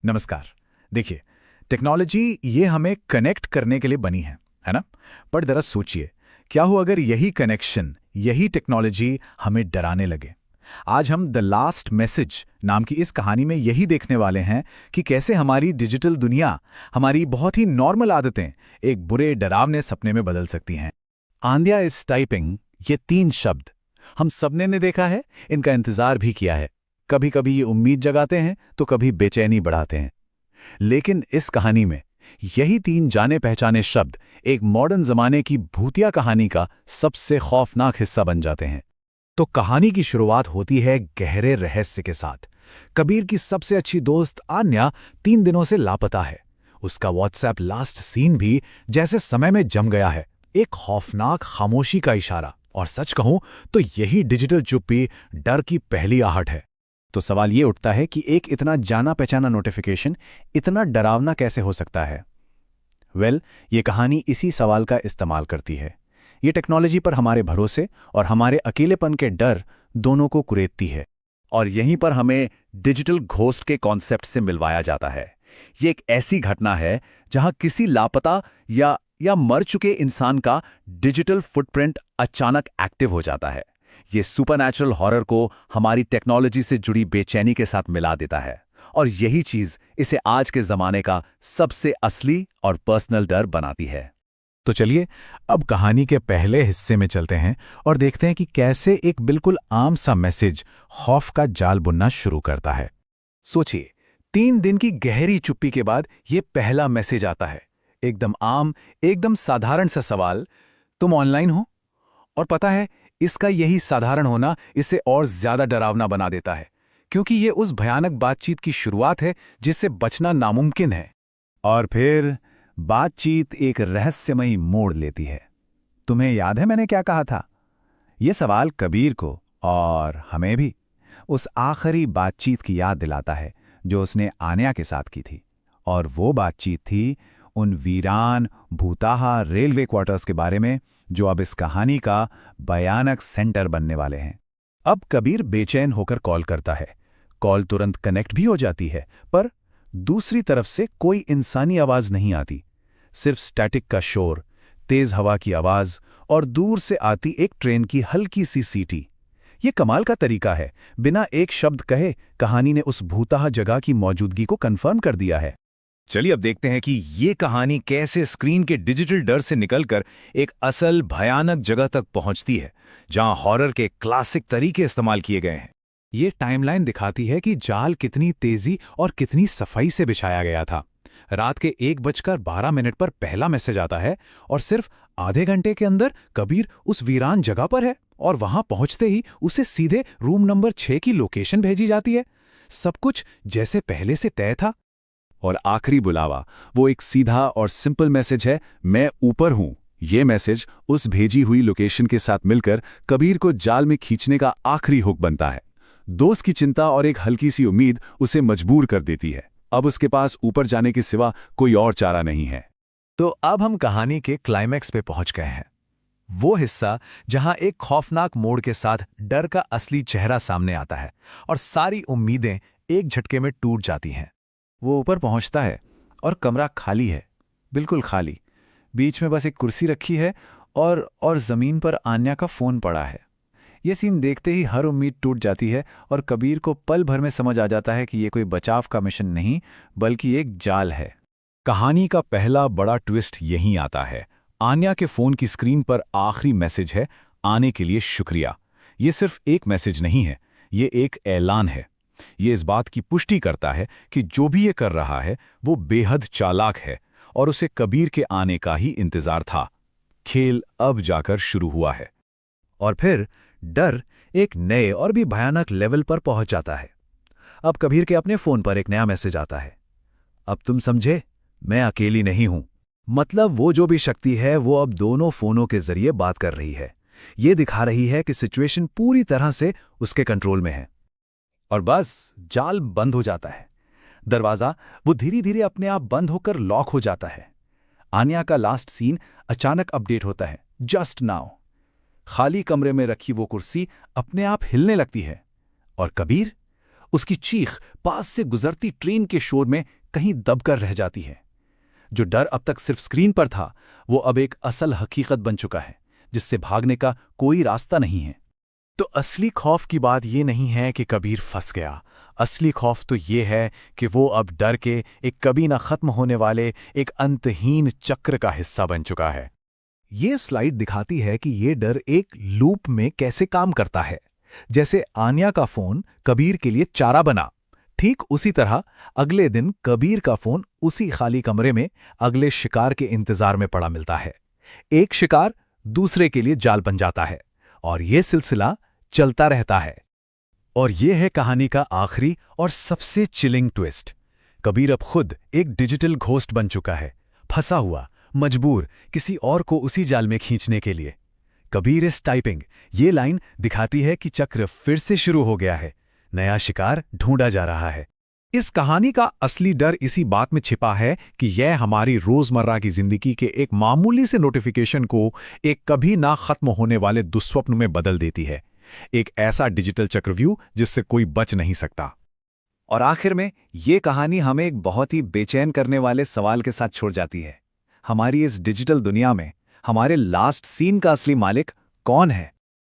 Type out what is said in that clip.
नमस्कार। देखिए, टेक्नोलॉजी ये हमें कनेक्ट करने के लिए बनी है ना? पर जरा सोचिए, क्या हो अगर यही कनेक्शन, यही टेक्नोलॉजी हमें डराने लगे? आज हम द लास्ट मैसेज नाम की इस कहानी में यही देखने वाले हैं कि कैसे हमारी डिजिटल दुनिया, हमारी बहुत ही नॉर्मल आदतें एक बुरे डरावने सपने में बदल सकती हैं। आंधिया इज टाइपिंग, ये 3 शब्द हम सबने ने देखा है, इनका इंतजार भी किया है। कभी कभी ये उम्मीद जगाते हैं तो कभी बेचैनी बढ़ाते हैं। लेकिन इस कहानी में यही 3 जाने पहचाने शब्द एक मॉडर्न जमाने की भूतिया कहानी का सबसे खौफनाक हिस्सा बन जाते हैं। तो कहानी की शुरुआत होती है गहरे रहस्य के साथ। कबीर की सबसे अच्छी दोस्त आन्या 3 दिनों से लापता है। उसका व्हाट्सएप लास्ट सीन भी जैसे समय में जम गया है, एक खौफनाक खामोशी का इशारा। और सच कहूं तो यही डिजिटल चुप्पी डर की पहली आहट है। तो सवाल ये उठता है कि एक इतना जाना पहचाना नोटिफिकेशन इतना डरावना कैसे हो सकता है? ये कहानी इसी सवाल का इस्तेमाल करती है। ये टेक्नोलॉजी पर हमारे भरोसे और हमारे अकेलेपन के डर दोनों को कुरेदती है। और यहीं पर हमें डिजिटल घोस्ट के कॉन्सेप्ट से मिलवाया जाता है। ये एक ऐसी घटना है जहां किसी लापता या मर चुके इंसान का डिजिटल फुटप्रिंट अचानक एक्टिव हो जाता है। ये सुपरनैचुरल हॉरर को हमारी टेक्नोलॉजी से जुड़ी बेचैनी के साथ मिला देता है। और यही चीज इसे आज के जमाने का सबसे असली और पर्सनल डर बनाती है। तो चलिए अब कहानी के पहले हिस्से में चलते हैं और देखते हैं कि कैसे एक बिल्कुल आम सा मैसेज खौफ का जाल बुनना शुरू करता है। सोचिए, 3 दिन की गहरी चुप्पी के बाद ये पहला मैसेज आता है। एकदम आम, एकदम साधारण सा सवाल, तुम ऑनलाइन हो? और पता है, इसका यही साधारण होना इसे और ज्यादा डरावना बना देता है, क्योंकि ये उस भयानक बातचीत की शुरुआत है जिससे बचना नामुमकिन है। और फिर बातचीत एक रहस्यमयी मोड़ लेती है। तुम्हें याद है मैंने क्या कहा था? ये सवाल कबीर को और हमें भी उस आखिरी बातचीत की याद दिलाता है जो उसने आन्या के साथ की थी। और वो बातचीत थी उन वीरान भूताहा रेलवे क्वार्टर्स के बारे में, जो अब इस कहानी का भयानक सेंटर बनने वाले हैं। अब कबीर बेचैन होकर कॉल करता है। कॉल तुरंत कनेक्ट भी हो जाती है, पर दूसरी तरफ से कोई इंसानी आवाज नहीं आती। सिर्फ स्टैटिक का शोर, तेज हवा की आवाज और दूर से आती एक ट्रेन की हल्की सी सीटी। ये कमाल का तरीका है, बिना एक शब्द कहे कहानी ने उस भूताहा जगह की मौजूदगी को कंफर्म कर दिया है। चलिए अब देखते हैं कि ये कहानी कैसे स्क्रीन के डिजिटल डर से निकलकर एक असल भयानक जगह तक पहुंचती है, जहां हॉरर के क्लासिक तरीके इस्तेमाल किए गए हैं। ये टाइमलाइन दिखाती है कि जाल कितनी तेजी और कितनी सफाई से बिछाया गया था। रात के 1:12 पर पहला मैसेज आता है और सिर्फ आधे घंटे के अंदर कबीर उस वीरान जगह पर है। और वहां पहुंचते ही उसे सीधे रूम नंबर 6 की लोकेशन भेजी जाती है। सब कुछ जैसे पहले से तय था। और आखिरी बुलावा, वो एक सीधा और सिंपल मैसेज है, मैं ऊपर हूं। ये मैसेज उस भेजी हुई लोकेशन के साथ मिलकर कबीर को जाल में खींचने का आखिरी हुक बनता है। दोस्त की चिंता और एक हल्की सी उम्मीद उसे मजबूर कर देती है। अब उसके पास ऊपर जाने के सिवा कोई और चारा नहीं है। तो अब हम कहानी के क्लाइमैक्स पे पहुंच गए हैं। वो हिस्सा जहां एक खौफनाक मोड़ के साथ डर का असली चेहरा सामने आता है और सारी उम्मीदें एक झटके में टूट जाती हैं। वो ऊपर पहुंचता है और कमरा खाली है, बिल्कुल खाली। बीच में बस एक कुर्सी रखी है और जमीन पर आन्या का फोन पड़ा है। ये सीन देखते ही हर उम्मीद टूट जाती है और कबीर को पल भर में समझ आ जाता है कि ये कोई बचाव का मिशन नहीं, बल्कि एक जाल है। कहानी का पहला बड़ा ट्विस्ट यहीं आता है। आन्या के फोन की स्क्रीन पर आखिरी मैसेज है, आने के लिए शुक्रिया। ये सिर्फ एक मैसेज नहीं है, ये एक ऐलान है। ये इस बात की पुष्टि करता है कि जो भी ये कर रहा है वो बेहद चालाक है और उसे कबीर के आने का ही इंतजार था। खेल अब जाकर शुरू हुआ है। और फिर डर एक नए और भी भयानक लेवल पर पहुंच जाता है। अब कबीर के अपने फोन पर एक नया मैसेज आता है, अब तुम समझे, मैं अकेली नहीं हूं। मतलब वो जो भी शक्ति है वो अब दोनों फोनों के जरिए बात कर रही है। ये दिखा रही है कि सिचुएशन पूरी तरह से उसके कंट्रोल में है। और बस जाल बंद हो जाता है। दरवाजा वो धीरे धीरे अपने आप बंद होकर लॉक हो जाता है। आन्या का लास्ट सीन अचानक अपडेट होता है, जस्ट नाउ। खाली कमरे में रखी वो कुर्सी अपने आप हिलने लगती है। और कबीर उसकी चीख पास से गुजरती ट्रेन के शोर में कहीं दबकर रह जाती है। जो डर अब तक सिर्फ स्क्रीन पर था, वो अब एक असल हकीकत बन चुका है, जिससे भागने का कोई रास्ता नहीं है। तो असली खौफ की बात ये नहीं है कि कबीर फंस गया। असली खौफ तो ये है कि वो अब डर के एक कभी ना खत्म होने वाले एक अंतहीन चक्र का हिस्सा बन चुका है। ये स्लाइड दिखाती है कि ये डर एक लूप में कैसे काम करता है। जैसे आन्या का फोन कबीर के लिए चारा बना, ठीक उसी तरह अगले दिन कबीर का फोन उसी खाली कमरे में अगले शिकार के इंतजार में पड़ा मिलता है। एक शिकार दूसरे के लिए जाल बन जाता है और ये सिलसिला चलता रहता है। और ये है कहानी का आखिरी और सबसे चिलिंग ट्विस्ट। कबीर अब खुद एक डिजिटल घोस्ट बन चुका है, फंसा हुआ, मजबूर किसी और को उसी जाल में खींचने के लिए। कबीर इज टाइपिंग, ये लाइन दिखाती है कि चक्र फिर से शुरू हो गया है, नया शिकार ढूंढा जा रहा है। इस कहानी का असली डर इसी बात में छिपा है कि यह हमारी रोजमर्रा की जिंदगी के एक मामूली से नोटिफिकेशन को एक कभी ना खत्म होने वाले दुस्वप्न में बदल देती है। एक ऐसा डिजिटल चक्रव्यूह जिससे कोई बच नहीं सकता। और आखिर में ये कहानी हमें एक बहुत ही बेचैन करने वाले सवाल के साथ छोड़ जाती है। हमारी इस डिजिटल दुनिया में हमारे लास्ट सीन का असली मालिक कौन है?